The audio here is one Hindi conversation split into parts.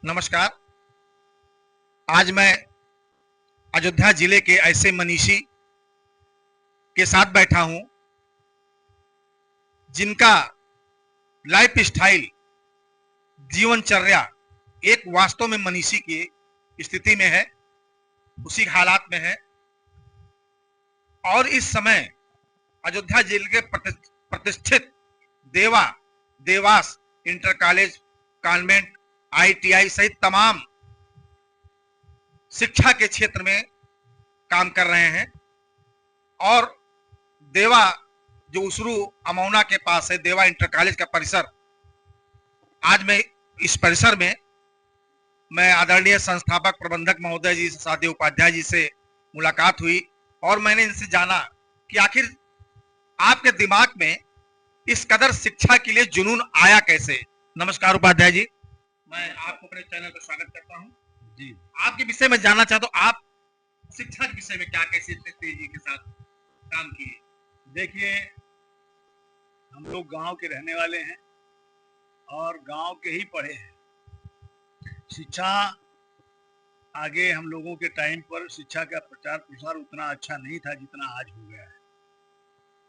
नमस्कार। आज मैं अयोध्या जिले के ऐसे मनीषी के साथ बैठा हूं जिनका लाइफ स्टाइल, जीवनचर्या एक वास्तव में मनीषी की स्थिति में है, उसी हालात में है। और इस समय अयोध्या जिले के प्रतिष्ठित Dewas inter college, convent, ITI सहित तमाम शिक्षा के क्षेत्र में काम कर रहे हैं। और देवा जो उसरू अमौना के पास है, देवा इंटर कॉलेज का परिसर, आज मैं इस परिसर में मैं आदरणीय संस्थापक प्रबंधक महोदय जी, साथी उपाध्याय जी से मुलाकात हुई और मैंने इनसे जाना कि आखिर आपके दिमाग में इस कदर शिक्षा के लिए जुनून आया कैसे। नमस्कार उपाध्याय जी, मैं आपको अपने चैनल पर स्वागत करता हूं जी। आपके विषय में जानना चाहता हूं, आप शिक्षा के विषय में क्या कैसे इतने तेजी के साथ काम किए। देखिए, हम लोग गांव के रहने वाले हैं और गांव के ही पढ़े हैं। शिक्षा आगे हम लोगों के टाइम पर शिक्षा का प्रचार प्रसार उतना अच्छा नहीं था जितना आज हो गया है।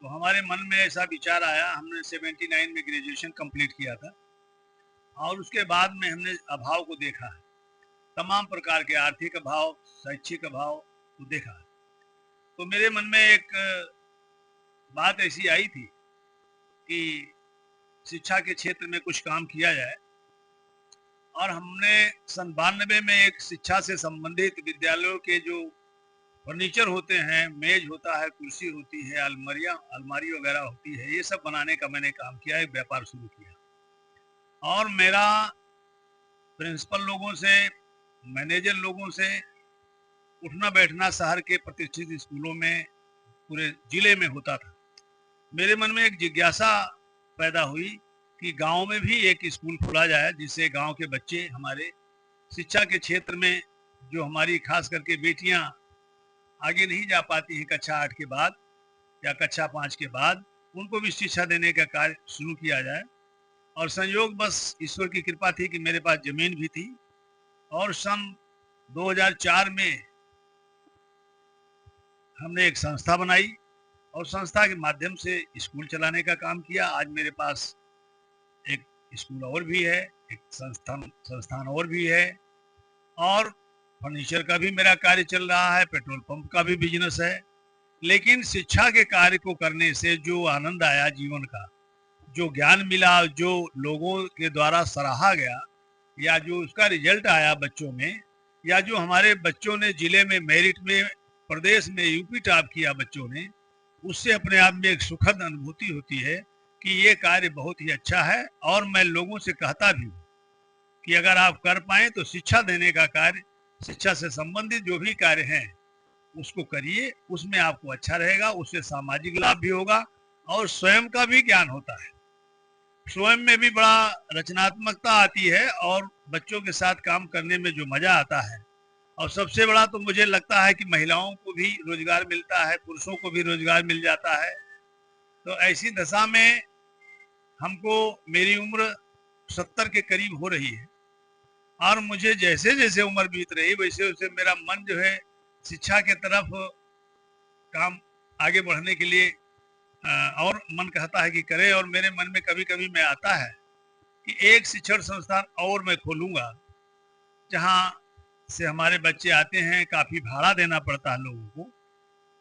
तो हमारे मन में ऐसा विचार आया, हमने 79 में ग्रेजुएशन कंप्लीट किया था और उसके बाद में हमने अभाव को देखा है, तमाम प्रकार के आर्थिक अभाव, शैक्षिक अभाव को देखा है। तो मेरे मन में एक बात ऐसी आई थी कि शिक्षा के क्षेत्र में कुछ काम किया जाए और हमने 92 में एक शिक्षा से संबंधित विद्यालयों के जो फर्नीचर होते हैं, मेज होता है, कुर्सी होती है, अलमारी वगैरह होती है, ये सब बनाने का मैंने काम किया, एक व्यापार शुरू किया। और मेरा प्रिंसिपल लोगों से, मैनेजर लोगों से उठना बैठना शहर के प्रतिष्ठित स्कूलों में, पूरे जिले में होता था। मेरे मन में एक जिज्ञासा पैदा हुई कि गांव में भी एक स्कूल खोला जाए जिससे गांव के बच्चे हमारे शिक्षा के क्षेत्र में, जो हमारी खास करके बेटियां आगे नहीं जा पाती हैं कक्षा 8 के बाद या कक्षा 5 के बाद, उनको भी शिक्षा देने का कार्य शुरू किया जाए। और संयोग बस ईश्वर की कृपा थी कि मेरे पास जमीन भी थी और सन 2004 में हमने एक संस्था बनाई और संस्था के माध्यम से स्कूल चलाने का काम किया। आज मेरे पास एक स्कूल और भी है, एक संस्थान और भी है और फर्नीचर का भी मेरा कार्य चल रहा है, पेट्रोल पंप का भी बिजनेस है। लेकिन शिक्षा के कार्य को करने से जो आनंद आया, जीवन का जो ज्ञान मिला, जो लोगों के द्वारा सराहा गया, या जो उसका रिजल्ट आया बच्चों में, या जो हमारे बच्चों ने जिले में मेरिट में, प्रदेश में यूपी टॉप किया बच्चों ने, उससे अपने आप में एक सुखद अनुभूति होती है कि ये कार्य बहुत ही अच्छा है। और मैं लोगों से कहता भी हूँ कि अगर आप कर पाएं तो शिक्षा देने का कार्य, शिक्षा से संबंधित जो भी कार्य हैं उसको करिए, उसमें आपको अच्छा रहेगा, उससे सामाजिक लाभ भी होगा और स्वयं का भी ज्ञान होता है, स्वयं में भी बड़ा रचनात्मकता आती है और बच्चों के साथ काम करने में जो मजा आता है। और सबसे बड़ा तो मुझे लगता है कि महिलाओं को भी रोजगार मिलता है, पुरुषों को भी रोजगार मिल जाता है। तो ऐसी दशा में हमको, मेरी उम्र 70 के करीब हो रही है और मुझे जैसे जैसे उम्र बीत रही वैसे वैसे मेरा मन जो है शिक्षा के तरफ काम आगे बढ़ने के लिए और मन कहता है कि करे। और मेरे मन में कभी कभी में आता है कि एक शिक्षण संस्थान और मैं खोलूंगा जहाँ से हमारे बच्चे आते हैं, काफी भाड़ा देना पड़ता है लोगों को।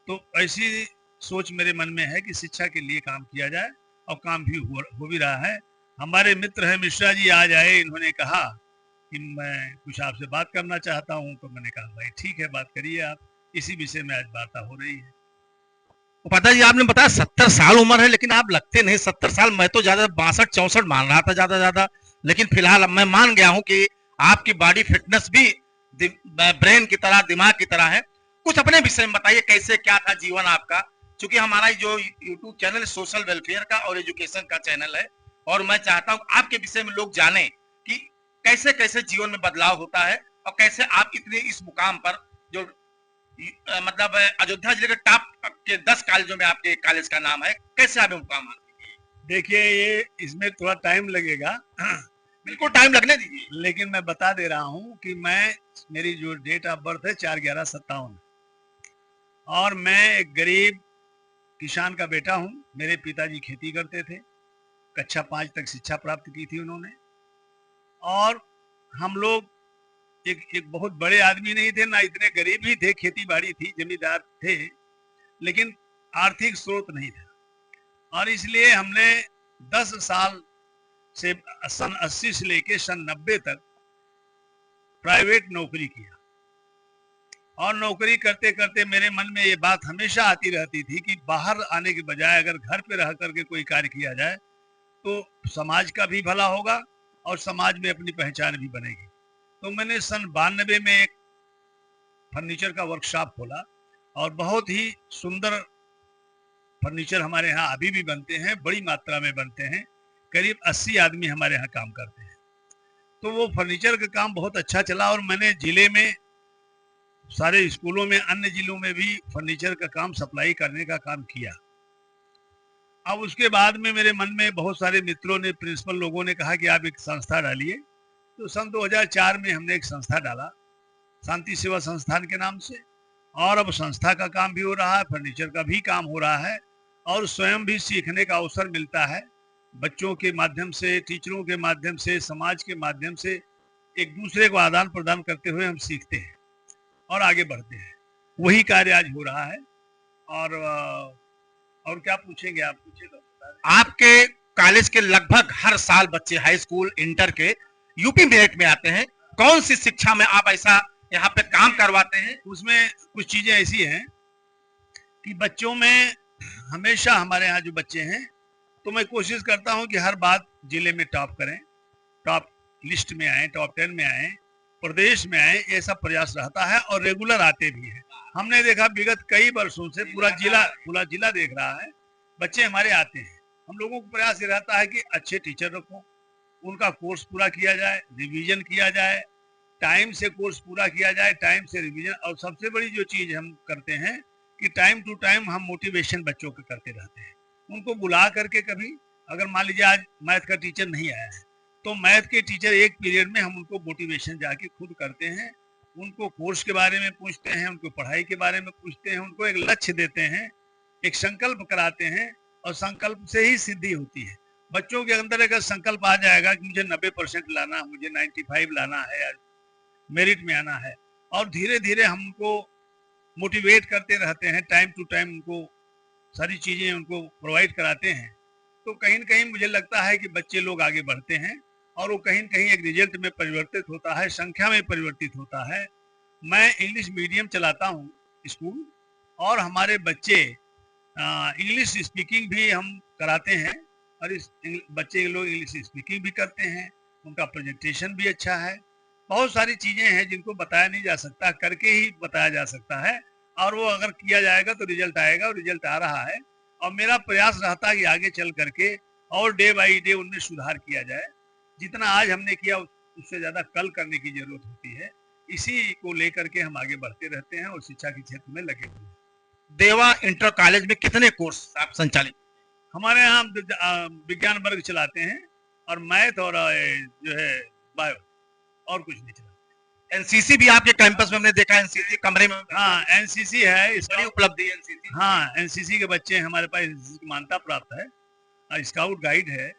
तो ऐसी सोच मेरे मन में है कि शिक्षा के लिए काम किया जाए और काम भी हो भी रहा है। हमारे मित्र हैं मिश्रा जी, आज आए, इन्होंने कहा कि मैं कुछ आपसे बात करना चाहता हूं। तो मैंने कहा भाई ठीक है, बात करिए आप, इसी विषय में आज वार्ता हो रही है। उपाध्याय जी, आपने बताया 70 साल उम्र है, लेकिन आप लगते नहीं 70 साल। मैं तो ज्यादा 62-64 मान रहा था ज्यादा, लेकिन फिलहाल मैं मान गया हूं कि आपकी बॉडी फिटनेस भी ब्रेन की तरह, दिमाग की तरह है। कुछ अपने विषय में बताइए, कैसे क्या था जीवन आपका, क्योंकि हमारा जो यूट्यूब चैनल सोशल वेलफेयर का और एजुकेशन का चैनल है, और मैं चाहता हूं आपके विषय में लोग जाने कि कैसे कैसे जीवन में बदलाव होता है और कैसे आप इतने इस मुकाम पर, जो मतलब अयोध्या जिले के टॉप के 10 कॉलेजों में आपके कॉलेज का नाम है, कैसे आप मुकाम? देखिए, ये इसमें थोड़ा टाइम लगेगा। बिल्कुल टाइम लगने दीजिए। लेकिन मैं बता दे रहा हूं कि मेरी जो डेट ऑफ बर्थ है 4/11/57, और मैं एक गरीब किसान का बेटा हूं। मेरे पिताजी खेती करते थे, कक्षा 5 तक शिक्षा प्राप्त की थी उन्होंने। और हम लोग एक बहुत बड़े आदमी नहीं थे, ना इतने गरीब ही थे, खेती बाड़ी थी, जमींदार थे, लेकिन आर्थिक स्रोत नहीं था। और इसलिए हमने 10 साल से सन 80 से लेके सन 90 तक प्राइवेट नौकरी किया। और नौकरी करते करते मेरे मन में ये बात हमेशा आती रहती थी कि बाहर आने के बजाय अगर घर पे रह करके कोई कार्य किया जाए तो समाज का भी भला होगा और समाज में अपनी पहचान भी बनेगी। तो मैंने सन 92 में एक फर्नीचर का वर्कशॉप खोला, और बहुत ही सुंदर फर्नीचर हमारे यहाँ अभी भी बनते हैं, बड़ी मात्रा में बनते हैं। करीब 80 आदमी हमारे यहाँ काम करते हैं। तो वो फर्नीचर का काम बहुत अच्छा चला, और मैंने जिले में सारे स्कूलों में, अन्य जिलों में भी फर्नीचर का काम सप्लाई करने का काम किया। अब उसके बाद में मेरे मन में बहुत सारे मित्रों ने, प्रिंसिपल लोगों ने कहा कि आप एक संस्था डालिए। तो सन 2004 में हमने एक संस्था डाला, शांति सेवा संस्थान के नाम से। और अब संस्था का काम भी हो रहा है, फर्नीचर का भी काम हो रहा है, और स्वयं भी सीखने का अवसर मिलता है। बच्चों के माध्यम से, टीचरों के माध्यम से, समाज के माध्यम से एक दूसरे को आदान प्रदान करते हुए हम सीखते हैं और आगे बढ़ते हैं। वही कार्य आज हो रहा है। और क्या पूछेंगे आप? पूछे तो बता दें। आपके कॉलेज के लगभग हर साल बच्चे हाई स्कूल, इंटर के यूपी मेरिट में आते हैं। कौन सी शिक्षा में आप ऐसा यहाँ पे काम करवाते हैं? उसमें कुछ चीजें ऐसी हैं कि बच्चों में हमेशा, हमारे यहाँ जो बच्चे हैं, तो मैं कोशिश करता हूँ कि हर बात जिले में टॉप करें, टॉप लिस्ट में आए, टॉप 10 में आए, प्रदेश में आए, ऐसा प्रयास रहता है। और रेगुलर आते भी हैं। हमने देखा विगत कई वर्षों से पूरा जिला देख रहा है, बच्चे हमारे आते हैं। हम लोगों को प्रयास ये रहता है कि अच्छे टीचर रखो, उनका कोर्स पूरा किया जाए, रिवीजन किया जाए, टाइम से कोर्स पूरा किया जाए, टाइम से रिवीजन। और सबसे बड़ी जो चीज हम करते हैं कि टाइम टू टाइम हम मोटिवेशन बच्चों का करते रहते हैं। उनको बुला करके, कभी अगर मान लीजिए आज मैथ का टीचर नहीं आया है, तो मैथ के टीचर एक पीरियड में हम उनको मोटिवेशन जाके खुद करते हैं, उनको कोर्स के बारे में पूछते हैं, उनको पढ़ाई के बारे में पूछते हैं, उनको एक लक्ष्य देते हैं, एक संकल्प कराते हैं, और संकल्प से ही सिद्धि होती है। बच्चों के अंदर अगर संकल्प आ जाएगा कि मुझे 90% लाना, मुझे 95 लाना है, मेरिट में आना है, और धीरे धीरे हम उनको मोटिवेट करते रहते हैं, टाइम टू टाइम उनको सारी चीजें उनको प्रोवाइड कराते हैं, तो कहीं न कहीं मुझे लगता है कि बच्चे लोग आगे बढ़ते हैं, और वो कहीं न कहीं एक रिजल्ट में परिवर्तित होता है, संख्या में परिवर्तित होता है। मैं इंग्लिश मीडियम चलाता हूँ स्कूल, और हमारे बच्चे इंग्लिश स्पीकिंग भी हम कराते हैं, और इस बच्चे लोग इंग्लिश स्पीकिंग भी करते हैं, उनका प्रेजेंटेशन भी अच्छा है। बहुत सारी चीजें हैं जिनको बताया नहीं जा सकता, करके ही बताया जा सकता है। और वो अगर किया जाएगा तो रिजल्ट आएगा, और रिजल्ट आ रहा है। और मेरा प्रयास रहता है कि आगे चल करके और डे बाई डे उनमें सुधार किया जाए। जितना आज हमने किया उससे ज्यादा कल करने की जरूरत होती है। इसी को लेकर के हम आगे बढ़ते रहते हैं और शिक्षा के क्षेत्र में लगे हुए हैं। देवा इंटर कॉलेज में कितने कोर्स आप संचालित? हमारे यहाँ विज्ञान वर्ग चलाते हैं, और मैथ, और जो है बायो, और कुछ नहीं चलाते। एनसीसी भी आपके कैंपस में हमने देखा, एनसीसी कमरे में। हाँ, एनसीसी है, बड़ी उपलब्धि है एनसीसी। हाँ, एनसीसी के बच्चे हमारे पास, एनसीसी की मान्यता प्राप्त है, और स्काउट गाइड है,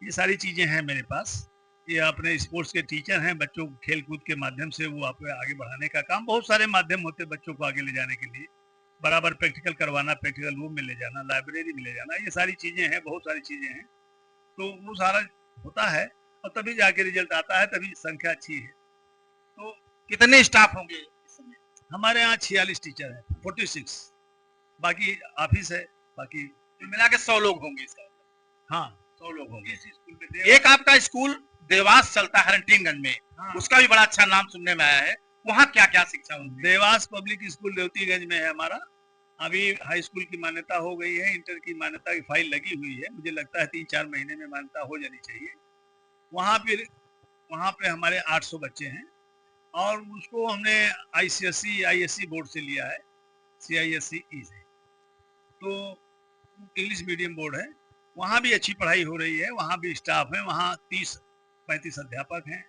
ये सारी चीजें हैं मेरे पास। ये अपने स्पोर्ट्स के टीचर हैं, बच्चों को खेल कूद के माध्यम से वो आपको आगे बढ़ाने का काम, बहुत सारे माध्यम होते हैं बच्चों को आगे ले जाने के लिए। बराबर प्रैक्टिकल करवाना, प्रैक्टिकल रूम में ले जाना, लाइब्रेरी में ले जाना, ये सारी चीजें हैं, बहुत सारी चीजें हैं। तो वो सारा होता है, और तभी जाके रिजल्ट आता है, तभी संख्या अच्छी है। तो कितने स्टाफ होंगे इस समय? हमारे यहाँ 46 टीचर हैं, 46, बाकी ऑफिस है, बाकी मिला के 100 लोग होंगे इसका। हाँ, 100 लोग होंगे। स्कूल में एक आपका स्कूल देवास चलता है हंटिंगगंज में। हाँ। उसका भी बड़ा अच्छा नाम सुनने में आया है। वहाँ क्या क्या शिक्षा होती है? देवास पब्लिक स्कूल रेवतीगंज में है हमारा। अभी हाई स्कूल की मान्यता हो गई है, इंटर की मान्यता की फाइल लगी हुई है, मुझे लगता है 3-4 महीने में मान्यता हो जानी चाहिए। वहाँ पे हमारे 800 बच्चे हैं, और उसको हमने आईएससी बोर्ड से लिया है, CISE से। तो इंग्लिश मीडियम बोर्ड है, वहाँ भी अच्छी पढ़ाई हो रही है, वहाँ भी स्टाफ है, वहाँ 30 35 अध्यापक हैं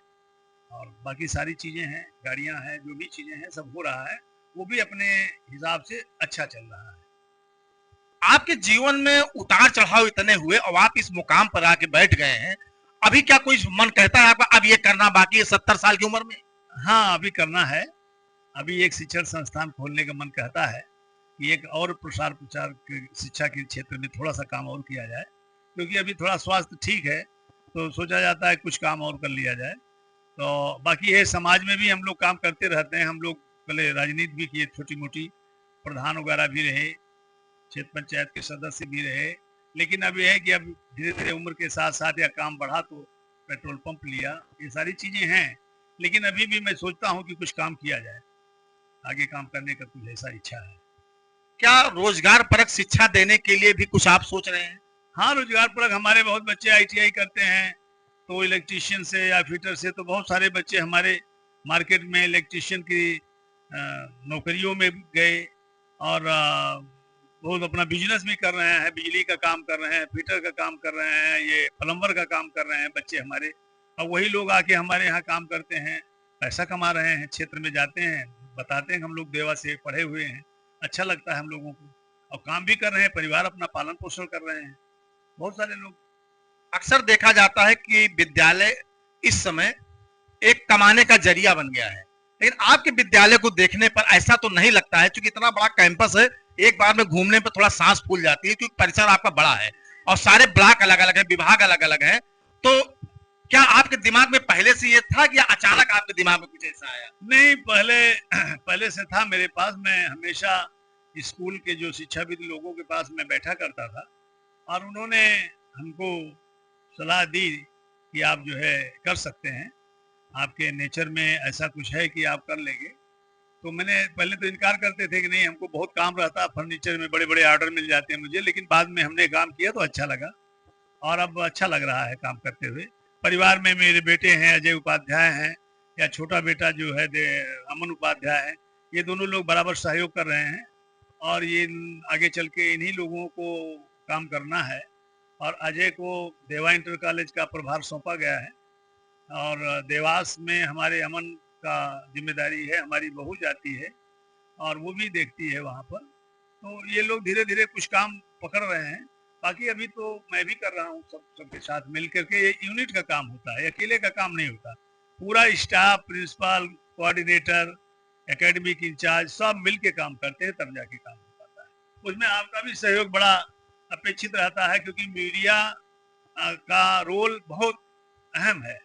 और बाकी सारी चीज़ें हैं, गाड़ियां हैं, जो भी चीज़ें हैं सब हो रहा है, वो भी अपने हिसाब से अच्छा चल रहा है। आपके जीवन में उतार चढ़ाव इतने हुए और आप इस मुकाम पर आके बैठ गए हैं, अभी क्या कोई मन कहता है आपका अब ये करना बाकी है 70 साल की उम्र में? हाँ, अभी करना है। अभी एक शिक्षण संस्थान खोलने का मन कहता है कि एक और प्रसार प्रचार शिक्षा के क्षेत्र में थोड़ा सा काम और किया जाए, क्योंकि अभी थोड़ा स्वास्थ्य ठीक है, तो सोचा जाता है कुछ काम और कर लिया जाए। तो बाकी ये समाज में भी हम लोग काम करते रहते हैं। हम लोग पहले राजनीति भी किए, छोटी मोटी, प्रधान वगैरह भी रहे, क्षेत्र पंचायत के सदस्य भी रहे, लेकिन अब यह है कि अब धीरे धीरे उम्र के साथ साथ या काम बढ़ा तो पेट्रोल पंप लिया, ये सारी चीजें हैं। लेकिन अभी भी मैं सोचता हूँ कि कुछ काम किया जाए, आगे काम करने का कुछ ऐसा इच्छा है। क्या रोजगार परक शिक्षा देने के लिए भी कुछ आप सोच रहे हैं? हाँ, रोजगार परक हमारे बहुत बच्चे ITI करते हैं, तो इलेक्ट्रीशियन से या फिटर से तो बहुत सारे बच्चे हमारे मार्केट में इलेक्ट्रीशियन की नौकरियों में गए और बहुत अपना बिजनेस भी कर रहे हैं, बिजली का काम कर रहे हैं, फिटर का काम कर रहे हैं, ये प्लम्बर का काम कर रहे हैं बच्चे हमारे। और वही लोग आके हमारे यहाँ काम करते हैं, पैसा कमा रहे हैं, क्षेत्र में जाते हैं, बताते हैं हम लोग देवा से पढ़े हुए हैं, अच्छा लगता है हम लोगों को, और काम भी कर रहे हैं, परिवार अपना पालन पोषण कर रहे हैं बहुत सारे लोग। अक्सर देखा जाता है कि विद्यालय इस समय एक कमाने का जरिया बन गया है, लेकिन आपके विद्यालय को देखने पर ऐसा तो नहीं लगता है, क्योंकि इतना बड़ा कैंपस है, एक बार में घूमने पर थोड़ा सांस फूल जाती है, क्योंकि परिसर आपका बड़ा है और सारे ब्लॉक अलग अलग है, विभाग अलग अलग है। तो क्या आपके दिमाग में पहले से ये था कि अचानक आपके दिमाग में कुछ ऐसा आया? नहीं, पहले पहले से था मेरे पास। मैं हमेशा स्कूल के जो शिक्षाविद लोगों के पास मैं बैठा करता था और उन्होंने हमको सलाह दी कि आप जो है कर सकते हैं, आपके नेचर में ऐसा कुछ है कि आप कर लेंगे। तो मैंने पहले तो इनकार करते थे कि नहीं, हमको बहुत काम रहता, फर्नीचर में बड़े बड़े ऑर्डर मिल जाते हैं मुझे, लेकिन बाद में हमने काम किया तो अच्छा लगा और अब अच्छा लग रहा है काम करते हुए। परिवार में मेरे बेटे हैं, अजय उपाध्याय हैं, या छोटा बेटा जो है अमन उपाध्याय है, ये दोनों लोग बराबर सहयोग कर रहे हैं और ये आगे चल के इन्हीं लोगों को काम करना है। और अजय को देवा इंटर कॉलेज का प्रभार सौंपा गया है और देवास में हमारे अमन का जिम्मेदारी है, हमारी बहू जाती है और वो भी देखती है वहाँ पर। तो ये लोग धीरे धीरे कुछ काम पकड़ रहे हैं। बाकी अभी तो मैं भी कर रहा हूँ, सबके साथ मिल करके। ये यूनिट का काम होता है, अकेले का काम नहीं होता। पूरा staff, principal, coordinator, academic incharge सब मिल के काम करते हैं, तब जाके काम हो पाता है। उसमें आपका भी सहयोग बड़ा अपेक्षित रहता है, क्योंकि मीडिया का रोल बहुत अहम है।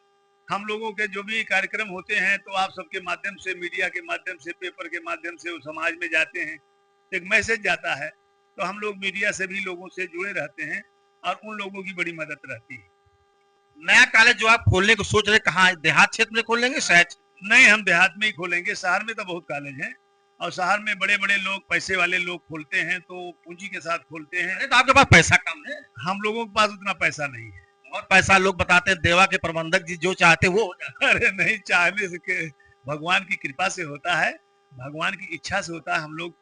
हम लोगों के जो भी कार्यक्रम होते हैं तो आप सबके माध्यम से, मीडिया के माध्यम से, पेपर के माध्यम से वो समाज में जाते हैं, एक मैसेज जाता है, तो हम लोग मीडिया से भी लोगों से जुड़े रहते हैं और उन लोगों की बड़ी मदद रहती है। नया कॉलेज जो आप खोलने को सोच रहे, कहाँ, देहात क्षेत्र में खोलेंगे, शहर? नहीं, हम देहात में ही खोलेंगे। शहर में तो बहुत कॉलेज हैं और शहर में बड़े बड़े लोग, पैसे वाले लोग खोलते हैं, तो पूंजी के साथ खोलते हैं। तो आपके पास पैसा कम है, हम लोगों के पास उतना पैसा नहीं है। और पैसा लोग बताते हैं देवा के प्रबंधक जी जो चाहते वो हो जाता है। अरे नहीं, चाहने से के भगवान की कृपा से होता है, भगवान की इच्छा से होता है। हम लोग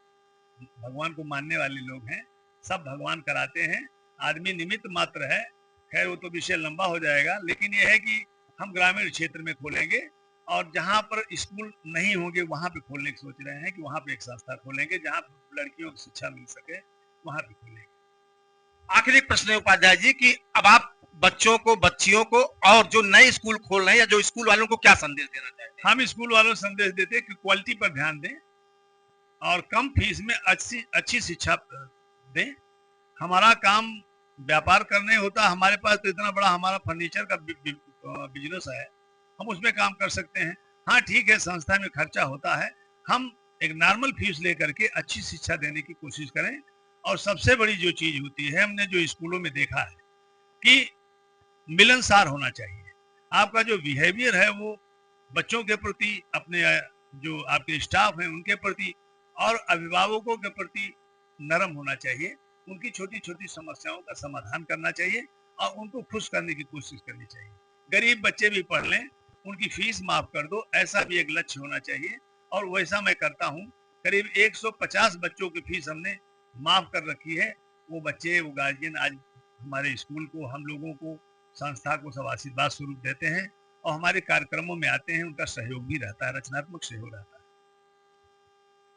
भगवान को मानने वाले लोग हैं, सब भगवान कराते हैं, आदमी निमित्त मात्र है। खैर वो तो विषय लंबा हो जाएगा, लेकिन यह है कि हम ग्रामीण क्षेत्र में खोलेंगे और जहाँ पर स्कूल नहीं होंगे वहाँ पे खोलने की सोच रहे हैं कि वहाँ पे एक संस्था खोलेंगे जहाँ लड़कियों को शिक्षा मिल सके, वहाँ पे खोलेंगे। आखिरी प्रश्न है उपाध्याय जी कि अब आप बच्चों को, बच्चियों को और जो नए स्कूल खोल रहे हैं या जो स्कूल वालों को क्या संदेश देना चाहते हैं? हम स्कूल वालों को संदेश देते हैं कि क्वालिटी पर ध्यान दें और कम फीस में अच्छी शिक्षा दें। हमारा काम व्यापार करने होता, हमारे पास तो इतना बड़ा हमारा फर्नीचर का बिजनेस है, हम उसमें काम कर सकते हैं। हाँ ठीक है, संस्था में खर्चा होता है, हम एक नॉर्मल फीस लेकर के अच्छी शिक्षा देने की कोशिश करें। और सबसे बड़ी जो चीज होती है, हमने जो स्कूलों में देखा है कि मिलनसार होना चाहिए। आपका जो बिहेवियर है वो बच्चों के प्रति, अपने जो आपके स्टाफ हैं उनके प्रति और अभिभावकों के प्रति नरम होना चाहिए। उनकी छोटी छोटी समस्याओं का समाधान करना चाहिए और उनको खुश करने की कोशिश करनी चाहिए। गरीब बच्चे भी पढ़ लें, उनकी फीस माफ कर दो, ऐसा भी एक लक्ष्य होना चाहिए और वैसा मैं करता हूँ। करीब 150 बच्चों की फीस हमने माफ कर रखी है। वो बच्चे, वो गार्जियन आज हमारे स्कूल को, हम लोगों को, संस्था को सब आशीर्वाद स्वरूप देते हैं और हमारे कार्यक्रमों में आते हैं, उनका सहयोग भी रहता है, रचनात्मक सहयोग रहता है।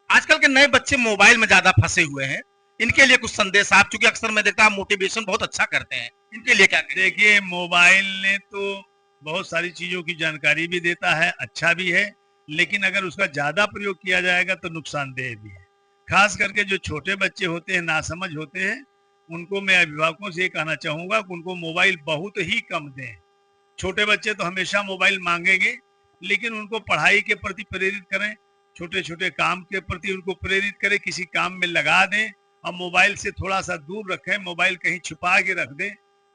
आजकल के नए बच्चे मोबाइल में ज्यादा फंसे हुए हैं, इनके लिए कुछ संदेश आप, चूंकि अक्सर मैं देखता हूं मोटिवेशन बहुत अच्छा करते हैं, इनके लिए क्या कहें? देखिए, मोबाइल ने तो बहुत सारी चीजों की जानकारी भी देता है, अच्छा भी है, लेकिन अगर उसका ज्यादा प्रयोग किया जाएगा तो नुकसानदेह भी है। खास करके जो छोटे बच्चे होते हैं, नासमझ होते हैं, उनको मैं अभिभावकों से ये कहना चाहूंगा कि उनको मोबाइल बहुत ही कम दें। छोटे बच्चे तो हमेशा मोबाइल मांगेंगे, लेकिन उनको पढ़ाई के प्रति प्रेरित करें, छोटे छोटे काम के प्रति उनको प्रेरित करें, किसी काम में लगा दें और मोबाइल से थोड़ा सा दूर रखें। मोबाइल कहीं छुपा के रख दें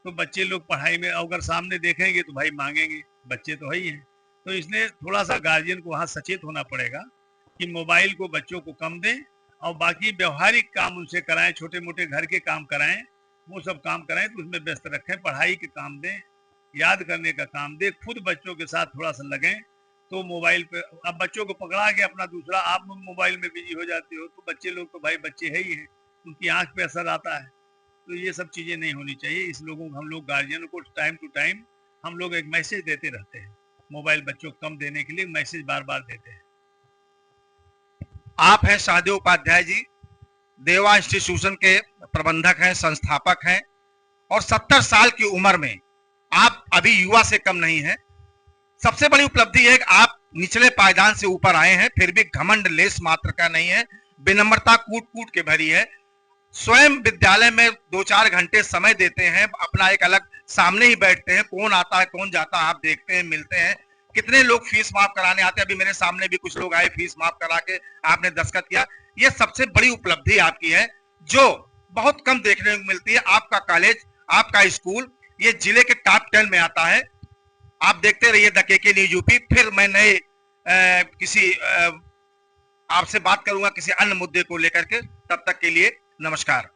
तो बच्चे लोग पढ़ाई में अगर सामने देखेंगे तो भाई मांगेंगे, बच्चे तो है ही हैं। तो इसलिए थोड़ा सा गार्जियन को वहाँ सचेत होना पड़ेगा कि मोबाइल को बच्चों को कम दें और बाकी व्यवहारिक काम उनसे कराएं, छोटे मोटे घर के काम कराएं, वो सब काम कराएं तो उसमें व्यस्त रखें। पढ़ाई के काम दें, याद करने का काम दें, खुद बच्चों के साथ थोड़ा सा लगें। तो मोबाइल पे अब बच्चों को पकड़ा के अपना दूसरा आप मोबाइल में बिजी हो जाते हो, तो बच्चे लोग तो भाई बच्चे है ही हैं, उनकी आंख पे असर आता है। तो ये सब चीजें नहीं होनी चाहिए। इस लोगों को हम लोग गार्जियन को टाइम टू टाइम हम लोग एक मैसेज देते रहते हैं, मोबाइल बच्चों को कम देने के लिए मैसेज बार बार देते हैं। आप हैं शाहदेव उपाध्याय जी, देवा इंस्टीट्यूशन के प्रबंधक हैं, संस्थापक हैं, और 70 साल की उम्र में आप अभी युवा से कम नहीं हैं। सबसे बड़ी उपलब्धि है कि आप निचले पायदान से ऊपर आए हैं, फिर भी घमंड लेस मात्र का नहीं है, विनम्रता कूट कूट के भरी है। स्वयं विद्यालय में 2-4 घंटे समय देते हैं, अपना एक अलग सामने ही बैठते हैं, कौन आता है कौन जाता है आप देखते हैं, मिलते हैं। कितने लोग फीस माफ कराने आते हैं, अभी मेरे सामने भी कुछ लोग आए, फीस माफ करा के आपने दस्तखत किया। ये सबसे बड़ी उपलब्धि आपकी है जो बहुत कम देखने को मिलती है। आपका कॉलेज, आपका स्कूल ये जिले के टॉप 10 में आता है। आप देखते रहिए द केके न्यूज यूपी। फिर मैं नए किसी आपसे बात करूंगा किसी अन्य मुद्दे को लेकर के। तब तक के लिए नमस्कार।